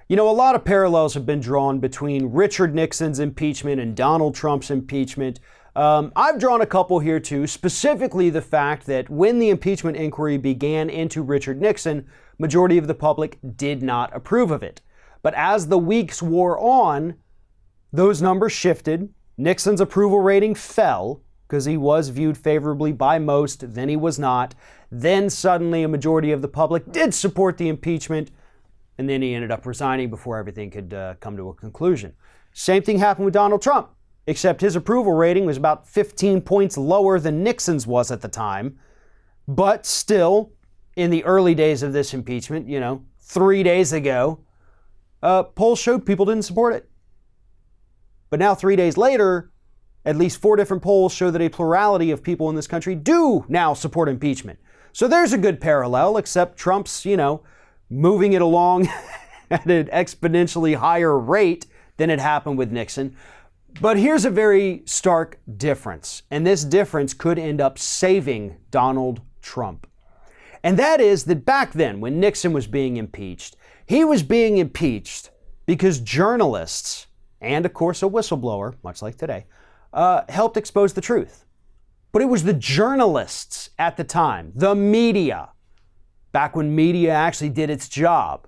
You know, a lot of parallels have been drawn between Richard Nixon's impeachment and Donald Trump's impeachment. I've drawn a couple here too, specifically the fact that when the impeachment inquiry began into Richard Nixon, majority of the public did not approve of it. But as the weeks wore on, those numbers shifted. Nixon's approval rating fell because he was viewed favorably by most, then he was not. Then suddenly a majority of the public did support the impeachment, and then he ended up resigning before everything could come to a conclusion. Same thing happened with Donald Trump, except his approval rating was about 15 points lower than Nixon's was at the time. But still, in the early days of this impeachment, 3 days ago, polls showed people didn't support it. But now 3 days later, at least 4 different polls show that a plurality of people in this country do now support impeachment. So there's a good parallel, except Trump's, moving it along at an exponentially higher rate than it happened with Nixon. But here's a very stark difference, and this difference could end up saving Donald Trump. And that is that back then, when Nixon was being impeached, he was being impeached because journalists, and of course a whistleblower, much like today, helped expose the truth. But it was the journalists at the time, the media, back when media actually did its job,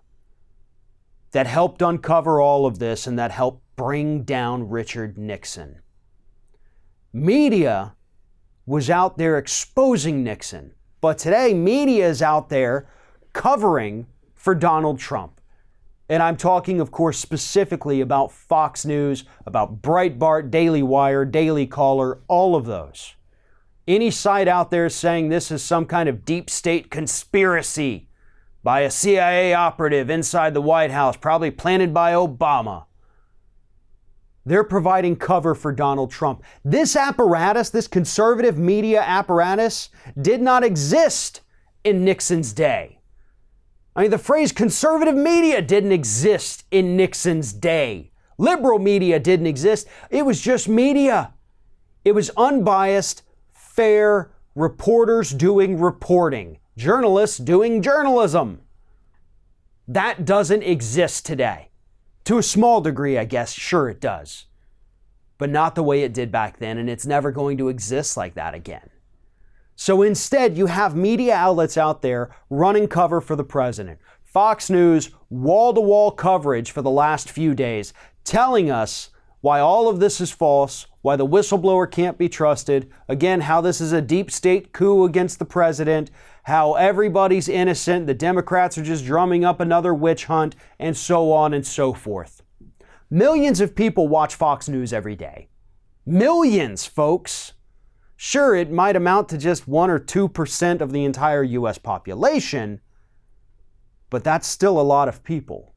that helped uncover all of this and that helped bring down Richard Nixon. Media was out there exposing Nixon, but today media is out there covering for Donald Trump. And I'm talking, of course, specifically about Fox News, about Breitbart, Daily Wire, Daily Caller, all of those. Any site out there saying this is some kind of deep state conspiracy by a CIA operative inside the White House, probably planted by Obama, they're providing cover for Donald Trump. This apparatus, this conservative media apparatus, did not exist in Nixon's day. I mean, the phrase conservative media didn't exist in Nixon's day. Liberal media didn't exist. It was just media. It was unbiased, fair reporters doing reporting, journalists doing journalism. That doesn't exist today. To a small degree, I guess, sure it does. But not the way it did back then, and it's never going to exist like that again. So instead, you have media outlets out there running cover for the president. Fox News, wall-to-wall coverage for the last few days, telling us why all of this is false, why the whistleblower can't be trusted, again, how this is a deep state coup against the president, how everybody's innocent, the Democrats are just drumming up another witch hunt, and so on and so forth. Millions of people watch Fox News every day. Millions, folks. Sure, it might amount to just 1 or 2% of the entire U.S. population, but that's still a lot of people.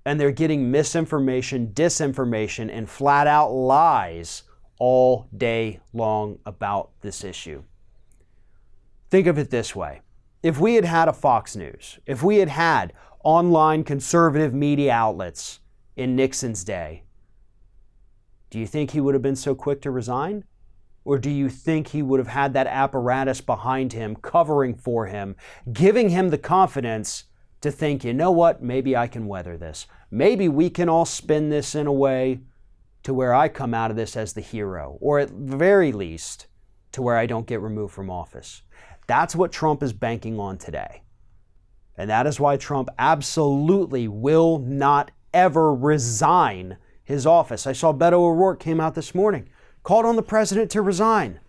And they're getting misinformation, disinformation, and flat out lies all day long about this issue. Think of it this way. If we had had a Fox News, if we had had online conservative media outlets in Nixon's day, do you think he would have been so quick to resign? Or do you think he would have had that apparatus behind him, covering for him, giving him the confidence to think, you know what, maybe I can weather this. Maybe we can all spin this in a way to where I come out of this as the hero, or at the very least, to where I don't get removed from office. That's what Trump is banking on today. And that is why Trump absolutely will not ever resign his office. I saw Beto O'Rourke came out this morning, called on the president to resign.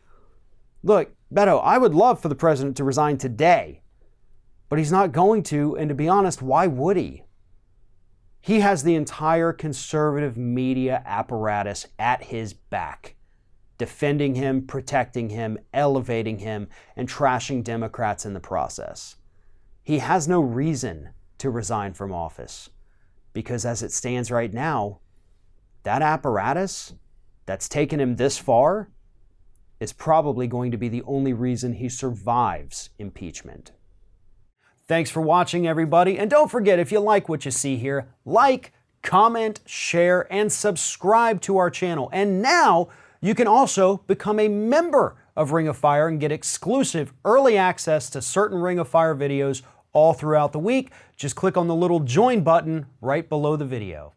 Look, Beto, I would love for the president to resign today, but he's not going to, and to be honest, why would he? He has the entire conservative media apparatus at his back, defending him, protecting him, elevating him, and trashing Democrats in the process. He has no reason to resign from office, because as it stands right now, that apparatus that's taken him this far is probably going to be the only reason he survives impeachment. Thanks for watching, everybody. And don't forget, if you like what you see here, like, comment, share, and subscribe to our channel. And now you can also become a member of Ring of Fire and get exclusive early access to certain Ring of Fire videos all throughout the week. Just click on the little join button right below the video.